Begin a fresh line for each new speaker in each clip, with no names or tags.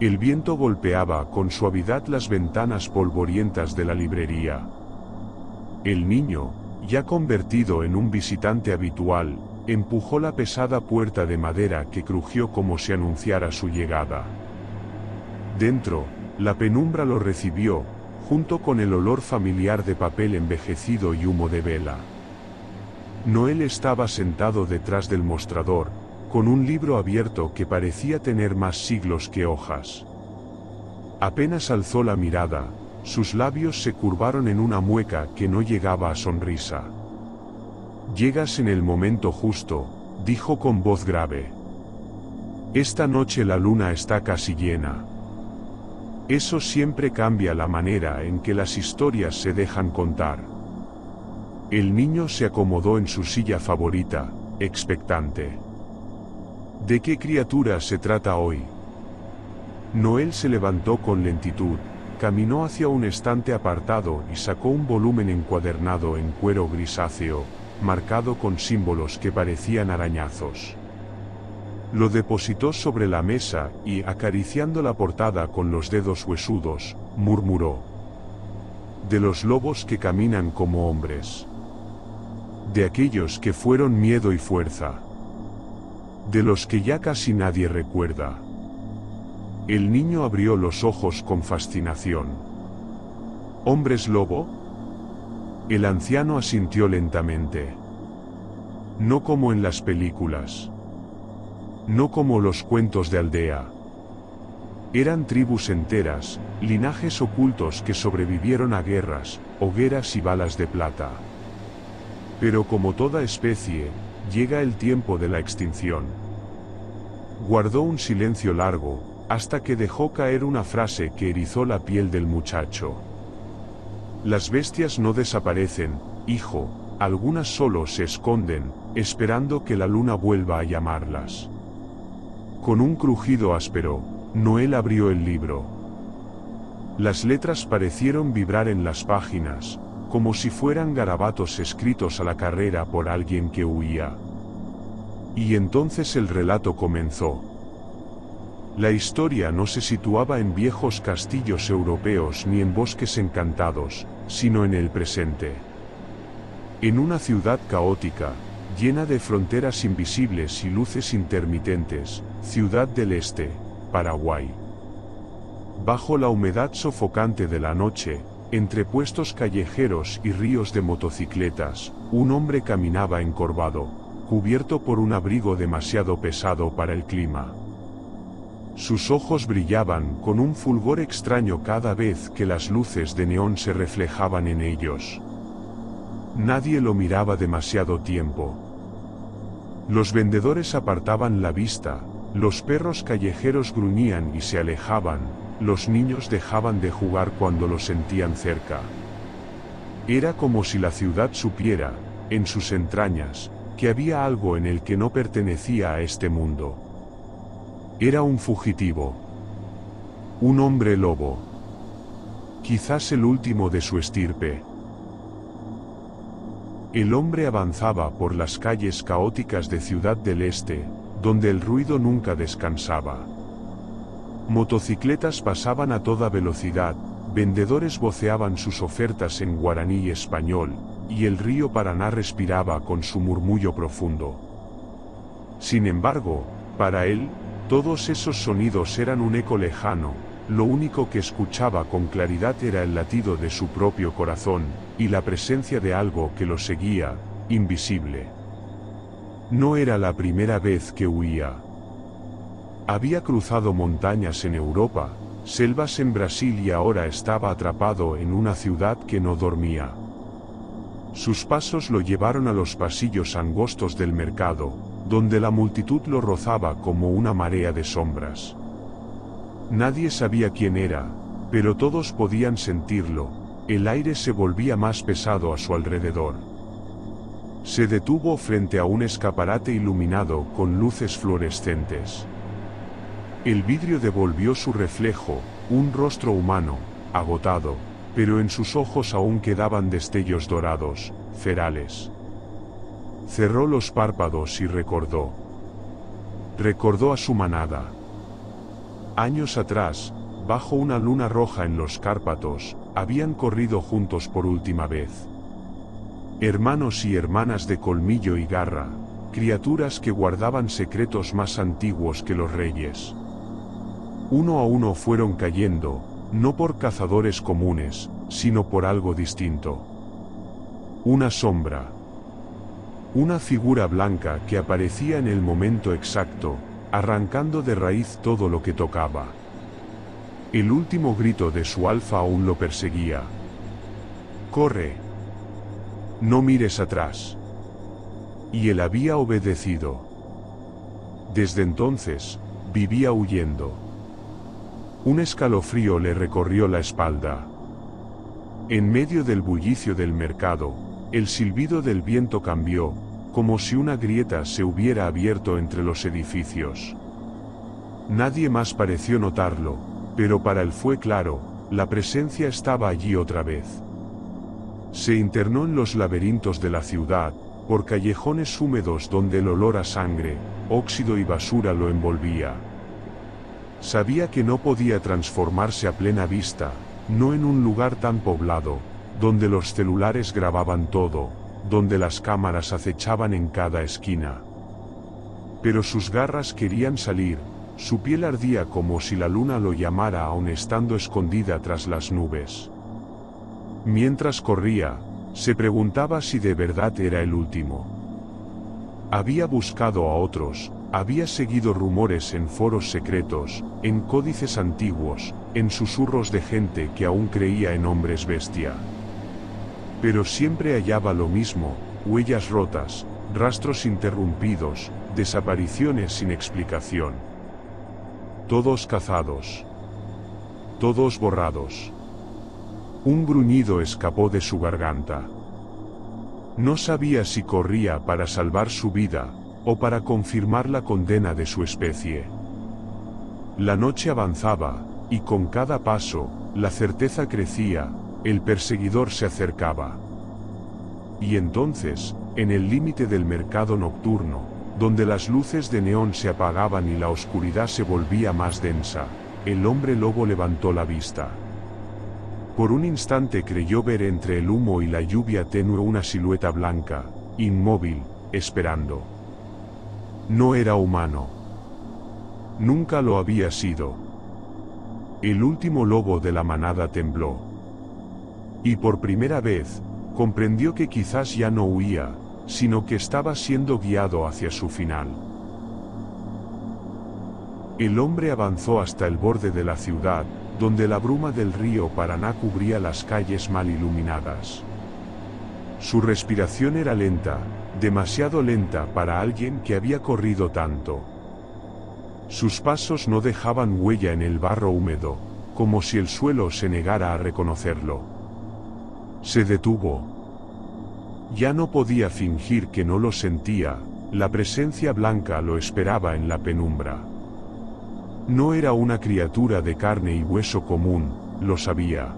El viento golpeaba con suavidad las ventanas polvorientas de la librería. El niño, ya convertido en un visitante habitual, empujó la pesada puerta de madera que crujió como si anunciara su llegada. Dentro, la penumbra lo recibió, junto con el olor familiar de papel envejecido y humo de vela. Noel estaba sentado detrás del mostrador, con un libro abierto que parecía tener más siglos que hojas. Apenas alzó la mirada, sus labios se curvaron en una mueca que no llegaba a sonrisa. «Llegas en el momento justo», dijo con voz grave. «Esta noche la luna está casi llena. Eso siempre cambia la manera en que las historias se dejan contar». El niño se acomodó en su silla favorita, expectante. ¿De qué criatura se trata hoy? Noel se levantó con lentitud, caminó hacia un estante apartado y sacó un volumen encuadernado en cuero grisáceo, marcado con símbolos que parecían arañazos. Lo depositó sobre la mesa y, acariciando la portada con los dedos huesudos, murmuró: «De los lobos que caminan como hombres. De aquellos que fueron miedo y fuerza. De los que ya casi nadie recuerda». El niño abrió los ojos con fascinación. ¿Hombres lobo? El anciano asintió lentamente. No como en las películas. No como los cuentos de aldea. Eran tribus enteras, linajes ocultos que sobrevivieron a guerras, hogueras y balas de plata. Pero como toda especie, llega el tiempo de la extinción. Guardó un silencio largo, hasta que dejó caer una frase que erizó la piel del muchacho. Las bestias no desaparecen, hijo, algunas solo se esconden, esperando que la luna vuelva a llamarlas. Con un crujido áspero, Noel abrió el libro. Las letras parecieron vibrar en las páginas, como si fueran garabatos escritos a la carrera por alguien que huía. Y entonces el relato comenzó. La historia no se situaba en viejos castillos europeos ni en bosques encantados, sino en el presente. En una ciudad caótica, llena de fronteras invisibles y luces intermitentes, Ciudad del Este, Paraguay. Bajo la humedad sofocante de la noche, entre puestos callejeros y ríos de motocicletas, un hombre caminaba encorvado, cubierto por un abrigo demasiado pesado para el clima. Sus ojos brillaban con un fulgor extraño cada vez que las luces de neón se reflejaban en ellos. Nadie lo miraba demasiado tiempo. Los vendedores apartaban la vista, los perros callejeros gruñían y se alejaban, los niños dejaban de jugar cuando lo sentían cerca. Era como si la ciudad supiera, en sus entrañas, que había algo en el que no pertenecía a este mundo. Era un fugitivo. Un hombre lobo. Quizás el último de su estirpe. El hombre avanzaba por las calles caóticas de Ciudad del Este, donde el ruido nunca descansaba. Motocicletas pasaban a toda velocidad, vendedores voceaban sus ofertas en guaraní y español, y el río Paraná respiraba con su murmullo profundo. Sin embargo, para él, todos esos sonidos eran un eco lejano, lo único que escuchaba con claridad era el latido de su propio corazón, y la presencia de algo que lo seguía, invisible. No era la primera vez que huía. Había cruzado montañas en Europa, selvas en Brasil y ahora estaba atrapado en una ciudad que no dormía. Sus pasos lo llevaron a los pasillos angostos del mercado, donde la multitud lo rozaba como una marea de sombras. Nadie sabía quién era, pero todos podían sentirlo, el aire se volvía más pesado a su alrededor. Se detuvo frente a un escaparate iluminado con luces fluorescentes. El vidrio devolvió su reflejo, un rostro humano, agotado, pero en sus ojos aún quedaban destellos dorados, ferales. Cerró los párpados y recordó. Recordó a su manada. Años atrás, bajo una luna roja en los Cárpatos, habían corrido juntos por última vez. Hermanos y hermanas de colmillo y garra, criaturas que guardaban secretos más antiguos que los reyes. Uno a uno fueron cayendo, no por cazadores comunes, sino por algo distinto. Una sombra. Una figura blanca que aparecía en el momento exacto, arrancando de raíz todo lo que tocaba. El último grito de su alfa aún lo perseguía. «¡Corre! No mires atrás». Y él había obedecido. Desde entonces, vivía huyendo. Un escalofrío le recorrió la espalda. En medio del bullicio del mercado, el silbido del viento cambió, como si una grieta se hubiera abierto entre los edificios. Nadie más pareció notarlo, pero para él fue claro, la presencia estaba allí otra vez. Se internó en los laberintos de la ciudad, por callejones húmedos donde el olor a sangre, óxido y basura lo envolvía. Sabía que no podía transformarse a plena vista, no en un lugar tan poblado, donde los celulares grababan todo, donde las cámaras acechaban en cada esquina. Pero sus garras querían salir, su piel ardía como si la luna lo llamara aun estando escondida tras las nubes. Mientras corría, se preguntaba si de verdad era el último. Había buscado a otros, había seguido rumores en foros secretos, en códices antiguos, en susurros de gente que aún creía en hombres bestia. Pero siempre hallaba lo mismo, huellas rotas, rastros interrumpidos, desapariciones sin explicación. Todos cazados. Todos borrados. Un gruñido escapó de su garganta. No sabía si corría para salvar su vida, o para confirmar la condena de su especie. La noche avanzaba, y con cada paso, la certeza crecía, el perseguidor se acercaba. Y entonces, en el límite del mercado nocturno, donde las luces de neón se apagaban y la oscuridad se volvía más densa, el hombre lobo levantó la vista. Por un instante creyó ver entre el humo y la lluvia tenue una silueta blanca, inmóvil, esperando. No era humano. Nunca lo había sido. El último lobo de la manada tembló. Y por primera vez, comprendió que quizás ya no huía, sino que estaba siendo guiado hacia su final. El hombre avanzó hasta el borde de la ciudad, donde la bruma del río Paraná cubría las calles mal iluminadas. Su respiración era lenta, demasiado lenta para alguien que había corrido tanto. Sus pasos no dejaban huella en el barro húmedo, como si el suelo se negara a reconocerlo. Se detuvo. Ya no podía fingir que no lo sentía, la presencia blanca lo esperaba en la penumbra. No era una criatura de carne y hueso común, lo sabía.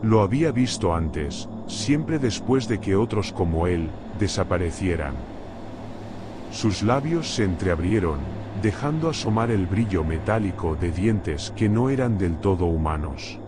Lo había visto antes, siempre después de que otros como él, desaparecieran. Sus labios se entreabrieron, dejando asomar el brillo metálico de dientes que no eran del todo humanos.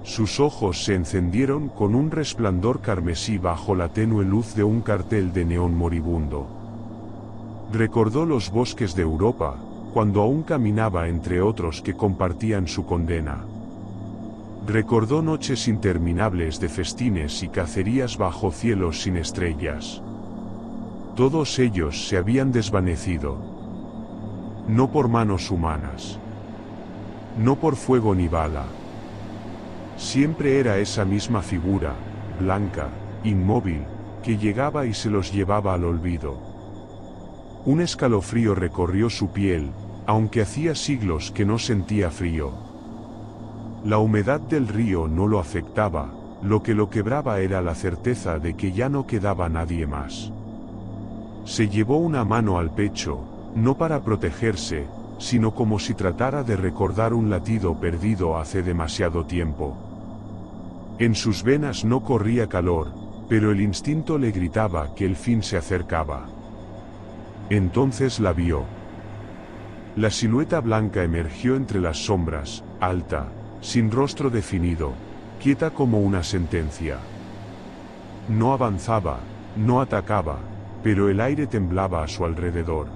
Sus ojos se encendieron con un resplandor carmesí bajo la tenue luz de un cartel de neón moribundo. Recordó los bosques de Europa, cuando aún caminaba entre otros que compartían su condena. Recordó noches interminables de festines y cacerías bajo cielos sin estrellas. Todos ellos se habían desvanecido. No por manos humanas. No por fuego ni bala. Siempre era esa misma figura, blanca, inmóvil, que llegaba y se los llevaba al olvido. Un escalofrío recorrió su piel, aunque hacía siglos que no sentía frío. La humedad del río no lo afectaba, lo que lo quebraba era la certeza de que ya no quedaba nadie más. Se llevó una mano al pecho, no para protegerse, sino como si tratara de recordar un latido perdido hace demasiado tiempo. En sus venas no corría calor, pero el instinto le gritaba que el fin se acercaba. Entonces la vio. La silueta blanca emergió entre las sombras, alta, sin rostro definido, quieta como una sentencia. No avanzaba, no atacaba, pero el aire temblaba a su alrededor.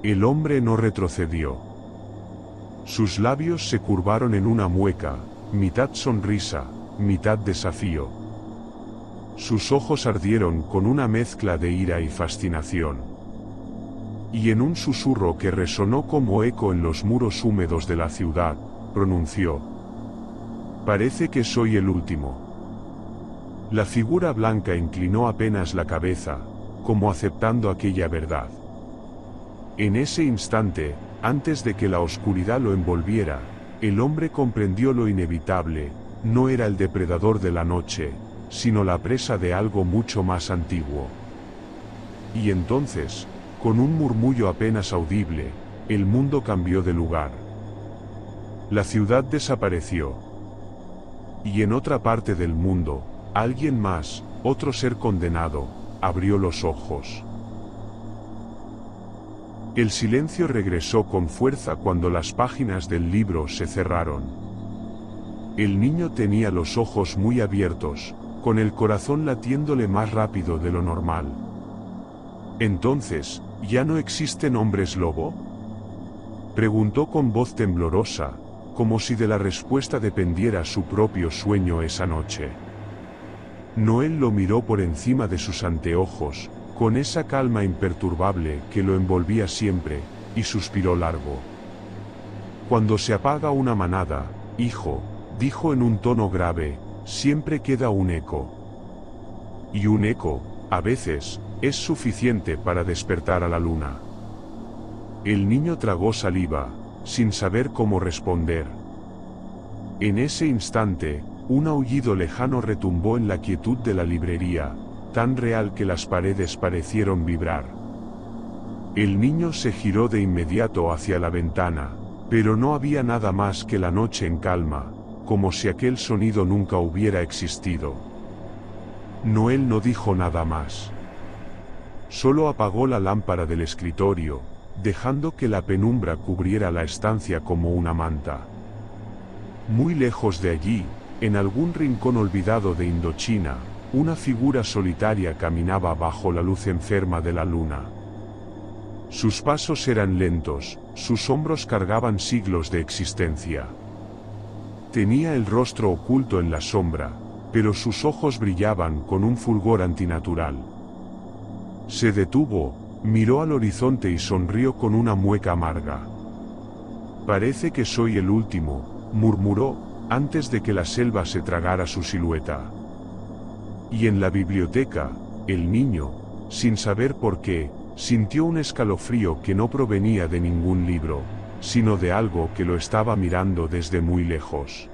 El hombre no retrocedió. Sus labios se curvaron en una mueca, mitad sonrisa, mitad desafío. Sus ojos ardieron con una mezcla de ira y fascinación. Y en un susurro que resonó como eco en los muros húmedos de la ciudad, pronunció: «Parece que soy el último». La figura blanca inclinó apenas la cabeza, como aceptando aquella verdad. En ese instante, antes de que la oscuridad lo envolviera, el hombre comprendió lo inevitable: no era el depredador de la noche, sino la presa de algo mucho más antiguo. Y entonces, con un murmullo apenas audible, el mundo cambió de lugar. La ciudad desapareció. Y en otra parte del mundo, alguien más, otro ser condenado, abrió los ojos. El silencio regresó con fuerza cuando las páginas del libro se cerraron. El niño tenía los ojos muy abiertos, con el corazón latiéndole más rápido de lo normal. «¿Entonces, ya no existen hombres lobo?», preguntó con voz temblorosa, como si de la respuesta dependiera su propio sueño esa noche. Noel lo miró por encima de sus anteojos, con esa calma imperturbable que lo envolvía siempre, y suspiró largo. «Cuando se apaga una manada, hijo», dijo en un tono grave, «siempre queda un eco. Y un eco, a veces, es suficiente para despertar a la luna». El niño tragó saliva, sin saber cómo responder. En ese instante, un aullido lejano retumbó en la quietud de la librería, tan real que las paredes parecieron vibrar. El niño se giró de inmediato hacia la ventana, pero no había nada más que la noche en calma, como si aquel sonido nunca hubiera existido. Noel no dijo nada más. Solo apagó la lámpara del escritorio, dejando que la penumbra cubriera la estancia como una manta. Muy lejos de allí, en algún rincón olvidado de Indochina, una figura solitaria caminaba bajo la luz enferma de la luna. Sus pasos eran lentos, sus hombros cargaban siglos de existencia. Tenía el rostro oculto en la sombra, pero sus ojos brillaban con un fulgor antinatural. Se detuvo, miró al horizonte y sonrió con una mueca amarga. «Parece que soy el último», murmuró, antes de que la selva se tragara su silueta. Y en la biblioteca, el niño, sin saber por qué, sintió un escalofrío que no provenía de ningún libro, sino de algo que lo estaba mirando desde muy lejos.